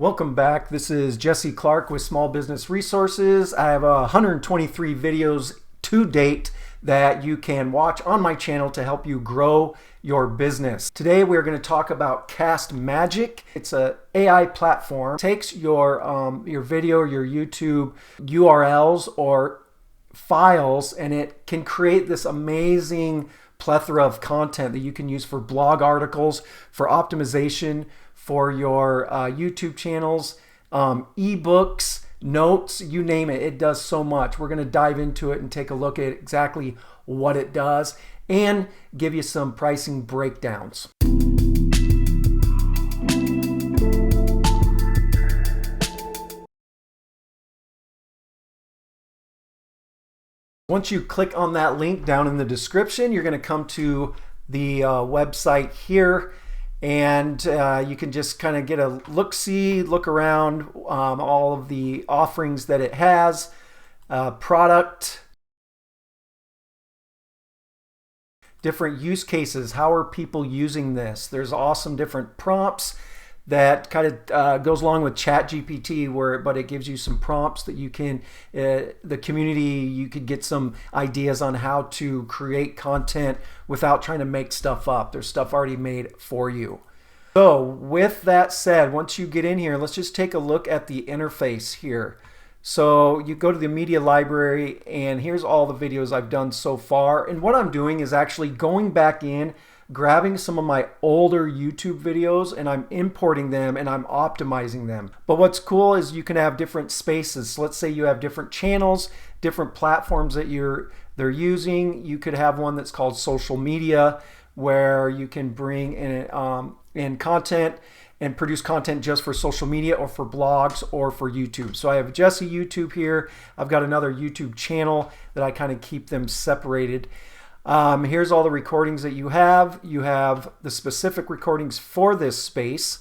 Welcome back. This is Jesse Clark with Small Business Resources. I have 123 videos to date that you can watch on my channel to help you grow your business. Today we're going to talk about Castmagic. It's an AI platform. It takes your video, your YouTube URLs or files, and it can create this amazing plethora of content that you can use for blog articles, for optimization, for your YouTube channels, ebooks, notes, you name it. It does so much. We're going to dive into it and take a look at exactly what it does and give you some pricing breakdowns. Once you click on that link down in the description, you're going to come to the website here, and you can just kind of get a look around all of the offerings that it has, product, different use cases. How are people using this? There's awesome different prompts that kind of goes along with ChatGPT, but it gives you some prompts that you can, the community, you could get some ideas on how to create content without trying to make stuff up. There's stuff already made for you. So with that said, once you get in here, let's just take a look at the interface here. So you go to the media library, and here's all the videos I've done so far. And what I'm doing is actually going back in, grabbing some of my older YouTube videos, and I'm importing them and I'm optimizing them. But what's cool is you can have different spaces. So let's say you have different channels, different platforms that they're using. You could have one that's called social media, where you can bring in content and produce content just for social media or for blogs or for YouTube. So I have Jesse YouTube here. I've got another YouTube channel that I kind of keep them separated. Here's all the recordings that you have. You have the specific recordings for this space.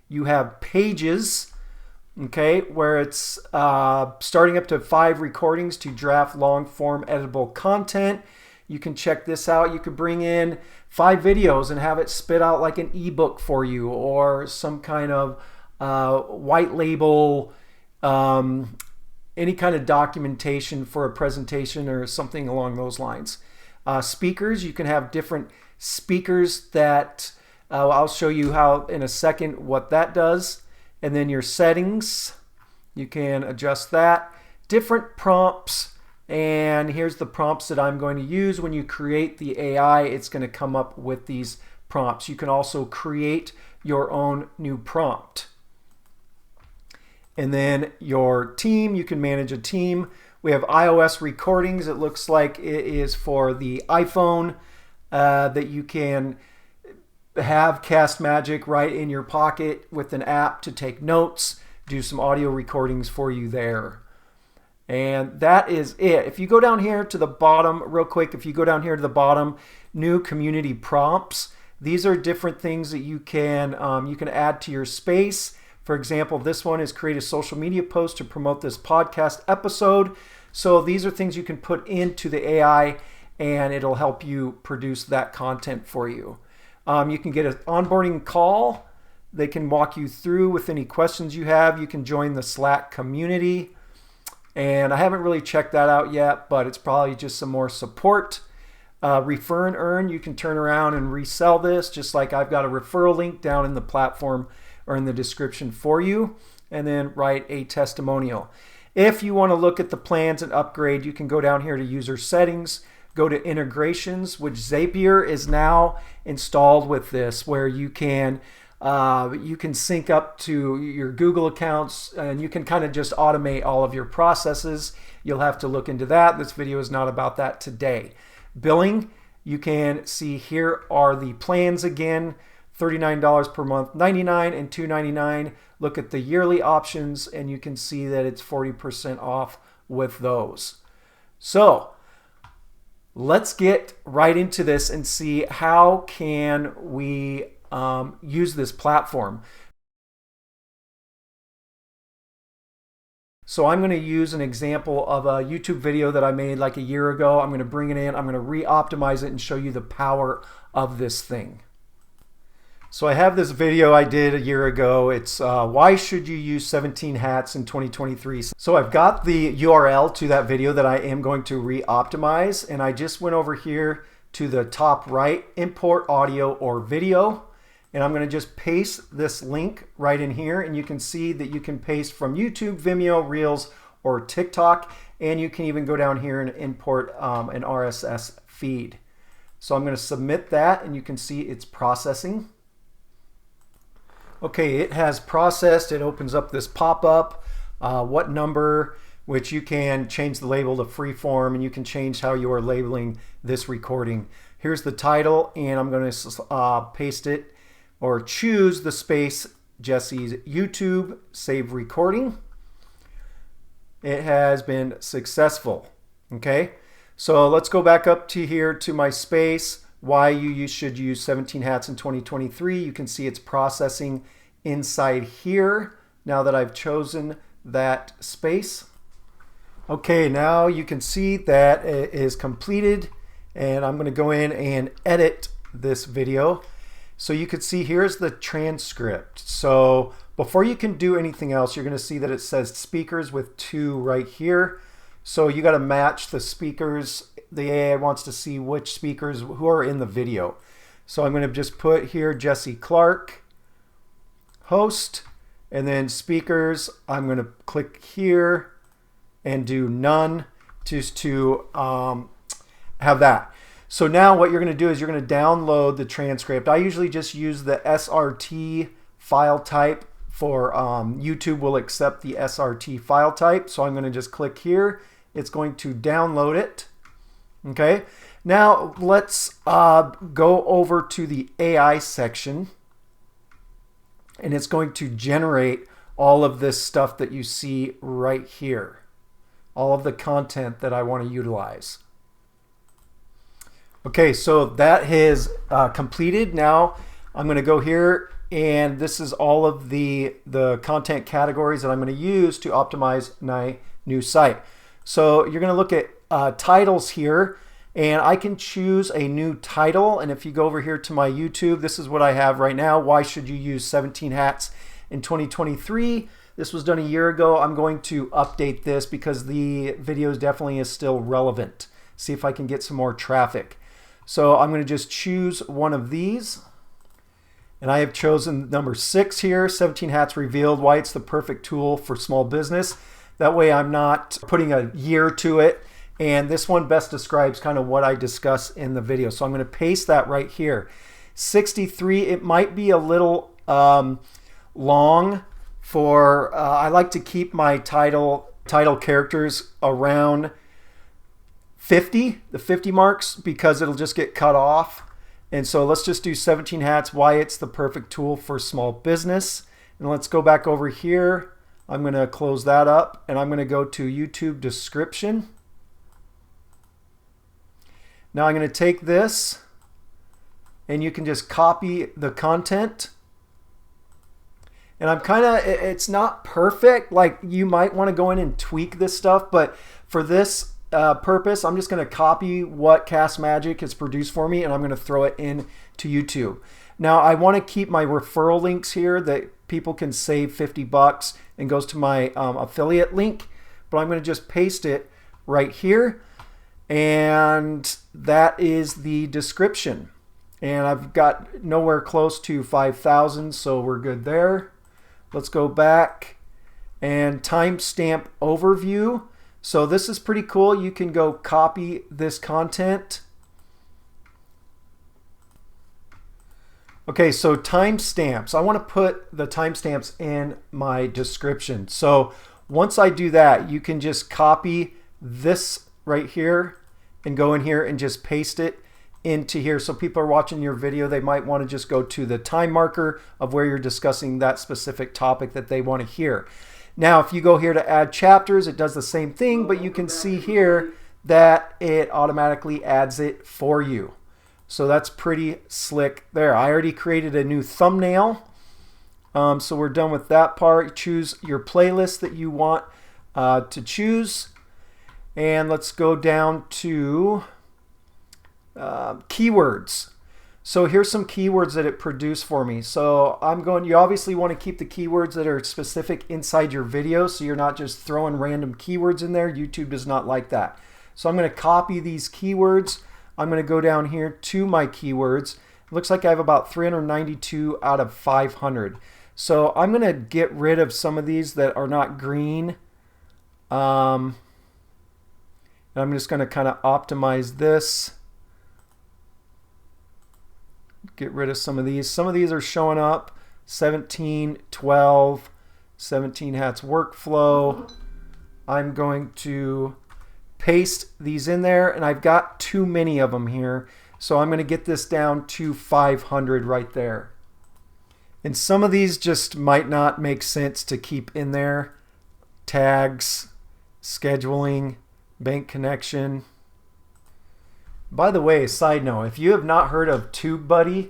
You have pages, okay, where it's starting up to 5 recordings to draft long form editable content. You can check this out. You could bring in 5 videos and have it spit out like an ebook for you, or some kind of white label, any kind of documentation for a presentation or something along those lines. Speakers, you can have different speakers that I'll show you how in a second what that does. And then your settings, you can adjust that. Different prompts, and here's the prompts that I'm going to use. When you create the AI, it's going to come up with these prompts. You can also create your own new prompt. And then your team, you can manage a team. We have iOS recordings. It looks like it is for the iPhone, that you can have Castmagic right in your pocket with an app to take notes, do some audio recordings for you there. And that is it. If you go down here to the bottom real quick, if you go down here to the bottom, new community prompts, these are different things that you can add to your space. For example, this one is create a social media post to promote this podcast episode. So these are things you can put into the AI, and it'll help you produce that content for you. You can get an onboarding call. They can walk you through with any questions you have. You can join the Slack community. And I haven't really checked that out yet, but it's probably just some more support. Refer and earn, you can turn around and resell this, just like I've got a referral link down in the platform or in the description for you, and then write a testimonial. If you want to look at the plans and upgrade, you can go down here to user settings, go to integrations, which Zapier is now installed with this, where you can sync up to your Google accounts, and you can kind of just automate all of your processes. You'll have to look into that. This video is not about that today. Billing, you can see here are the plans again, $39 per month, $99 and $299. Look at the yearly options, and you can see that it's 40% off with those. So let's get right into this and see how can we use this platform. So I'm going to use an example of a YouTube video that I made like a year ago. I'm going to bring it in, I'm going to re-optimize it and show you the power of this thing. So I have this video I did a year ago. It's why should you use 17 hats in 2023? So I've got the URL to that video that I am going to re-optimize, and I just went over here to the top right, import audio or video, and I'm going to just paste this link right in here, and you can see that you can paste from YouTube, Vimeo, Reels, or TikTok, and you can even go down here and import an RSS feed. So I'm going to submit that, and you can see it's processing. Okay, it has processed. It opens up this pop-up, what number, which you can change the label to freeform, and you can change how you are labeling this recording. Here's the title, and I'm going to paste it or choose the space Jesse's YouTube, save recording. It has been successful. Okay, so let's go back up to here to my space. Why you should use 17 hats in 2023. You can see it's processing inside here now that I've chosen that space. Okay, now you can see that it is completed, and I'm going to go in and edit this video. So you can see here's the transcript. So before you can do anything else, you're going to see that it says speakers with 2 right here. So you got to match the speakers. The AI wants to see which speakers who are in the video. So I'm going to just put here Jesse Clark, host, and then speakers. I'm going to click here and do none just to have that. So now what you're going to do is you're going to download the transcript. I usually just use the SRT file type for YouTube will accept the SRT file type. So I'm going to just click here. It's going to download it. Okay, now let's go over to the AI section, and it's going to generate all of this stuff that you see right here, all of the content that I want to utilize. Okay, so that is completed. Now I'm going to go here, and this is all of the content categories that I'm going to use to optimize my new site. So you're going to look at titles here, and I can choose a new title. And if you go over here to my YouTube, this is what I have right now. Why should you use 17 hats in 2023? This was done a year ago. I'm going to update this because the video definitely is still relevant. See if I can get some more traffic. So I'm going to just choose one of these, and I have chosen number 6 here, 17 hats revealed, why it's the perfect tool for small business. That way I'm not putting a year to it, and this one best describes kind of what I discuss in the video. So I'm going to paste that right here. 63, it might be a little long for, I like to keep my title characters around 50, the 50 marks, because it'll just get cut off. And so let's just do 17 hats, why it's the perfect tool for small business. And let's go back over here. I'm going to close that up, and I'm going to go to YouTube description. Now I'm going to take this, and you can just copy the content. And I'm kind of, it's not perfect. Like, you might want to go in and tweak this stuff, but for this purpose, I'm just going to copy what Castmagic has produced for me, and I'm going to throw it in to YouTube. Now I want to keep my referral links here that people can save 50 bucks and goes to my affiliate link, but I'm going to just paste it right here, and that is the description. And I've got nowhere close to 5,000, so we're good there. Let's go back and timestamp overview. So this is pretty cool. You can go copy this content. Okay, so timestamps. I want to put the timestamps in my description. So once I do that, you can just copy this right here and go in here and just paste it into here. So people are watching your video, they might want to just go to the time marker of where you're discussing that specific topic that they want to hear. Now, if you go here to add chapters, it does the same thing, but you can see here that it automatically adds it for you. So that's pretty slick there. I already created a new thumbnail. So we're done with that part. Choose your playlist that you want to choose. And let's go down to keywords. So here's some keywords that it produced for me. So you obviously want to keep the keywords that are specific inside your video, so you're not just throwing random keywords in there. YouTube does not like that. So I'm going to copy these keywords. I'm going to go down here to my keywords. It looks like I have about 392 out of 500. So I'm going to get rid of some of these that are not green. And I'm just going to kind of optimize this. Get rid of some of these. Some of these are showing up. 17, 12, 17 hats workflow. I'm going to paste these in there, and I've got too many of them here. So I'm going to get this down to 500 right there. And some of these just might not make sense to keep in there. Tags, scheduling, bank connection. By the way, side note, if you have not heard of TubeBuddy,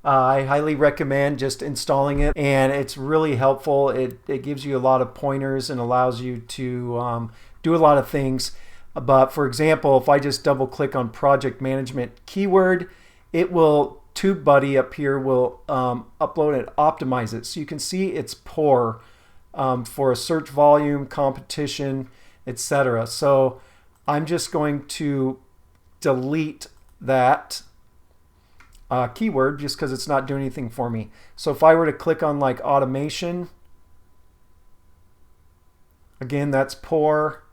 I highly recommend just installing it, and it's really helpful. It gives you a lot of pointers and allows you to do a lot of things. But for example, if I just double click on project management keyword, it will, TubeBuddy up here will upload and optimize it. So you can see it's poor for a search volume, competition, etc. So I'm just going to delete that keyword just because it's not doing anything for me. So if I were to click on like automation, again, that's poor.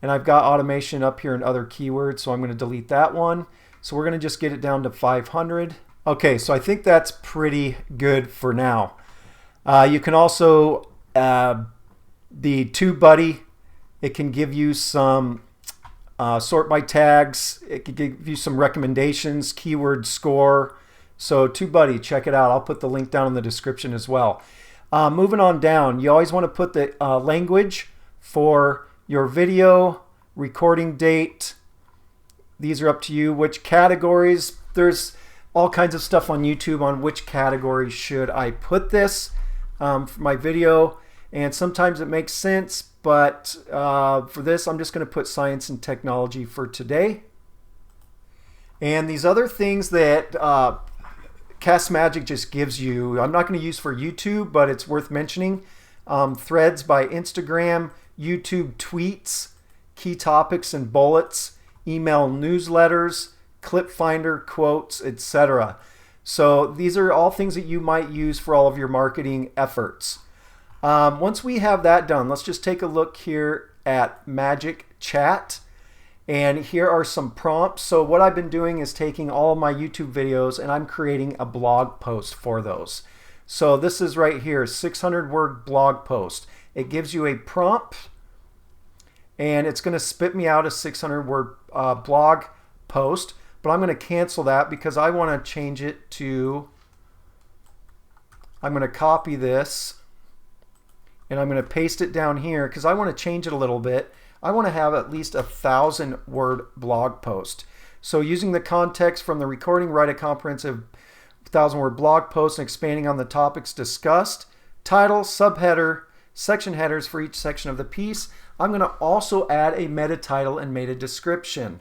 And I've got automation up here in other keywords, so I'm going to delete that one. So we're going to just get it down to 500. Okay, so I think that's pretty good for now. You can also, the TubeBuddy, it can give you some sort by tags. It can give you some recommendations, keyword score. So TubeBuddy, check it out. I'll put the link down in the description as well. Moving on down, you always want to put the language for your video, recording date. These are up to you. Which categories? There's all kinds of stuff on YouTube on which category should I put this for my video. And sometimes it makes sense, but for this, I'm just going to put science and technology for today. And these other things that Castmagic just gives you, I'm not going to use for YouTube, but it's worth mentioning. Threads by Instagram, YouTube tweets, key topics and bullets, email newsletters, clip finder, quotes, etc. So these are all things that you might use for all of your marketing efforts. Once we have that done, let's just take a look here at Magic Chat. And here are some prompts. So what I've been doing is taking all of my YouTube videos and I'm creating a blog post for those. So this is right here, 600-word blog post. It gives you a prompt and it's going to spit me out a 600-word blog post. But I'm going to cancel that because I want to change it to, I'm going to copy this and I'm going to paste it down here because I want to change it a little bit. I want to have at least 1,000-word blog post. So using the context from the recording, write a comprehensive 1,000-word blog post and expanding on the topics discussed. Title, subheader, section headers for each section of the piece. I'm going to also add a meta title and meta description.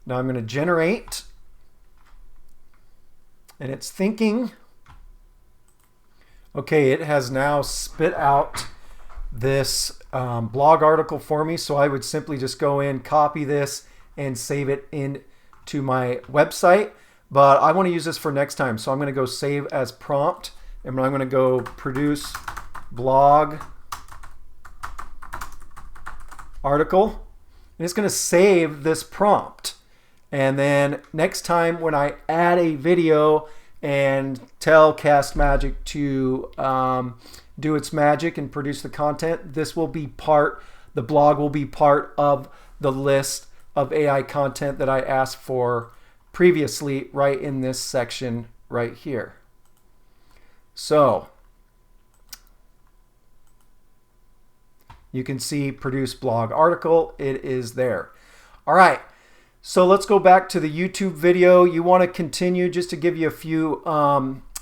Now I'm going to generate, and it's thinking. Okay, it has now spit out this blog article for me, so I would simply just go in, copy this, and save it into my website. But I want to use this for next time, so I'm going to go save as prompt, and I'm going to go produce blog article, and it's going to save this prompt. And then next time when I add a video and tell Castmagic to do its magic and produce the content, this will be part, the blog will be part of the list of AI content that I asked for previously right in this section right here. So you can see produce blog article, it is there. All right. So let's go back to the YouTube video. You want to continue, just to give you a few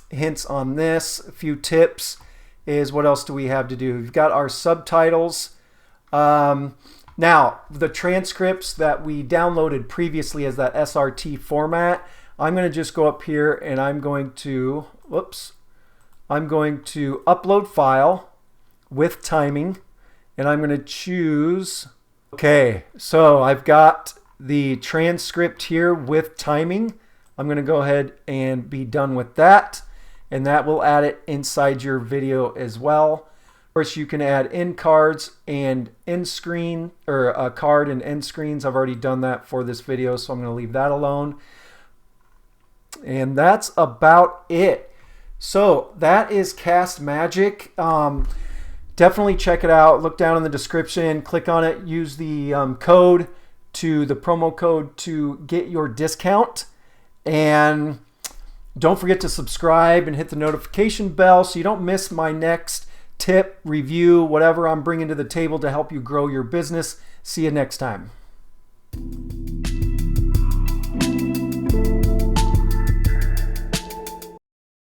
hints on this, a few tips. is what else do we have to do? We've got our subtitles. Now, the transcripts that we downloaded previously as that SRT format, I'm going to just go up here and I'm going to upload file with timing, and I'm going to choose, okay, so I've got the transcript here with timing. I'm going to go ahead and be done with that, and that will add it inside your video as well. Of course, you can add end cards and end screen, or a card and end screens. I've already done that for this video, so I'm going to leave that alone. And that's about it. So that is Castmagic. Definitely check it out. Look down in the description, click on it, use the promo code to get your discount. And don't forget to subscribe and hit the notification bell so you don't miss my next tip, review, whatever I'm bringing to the table to help you grow your business. See you next time.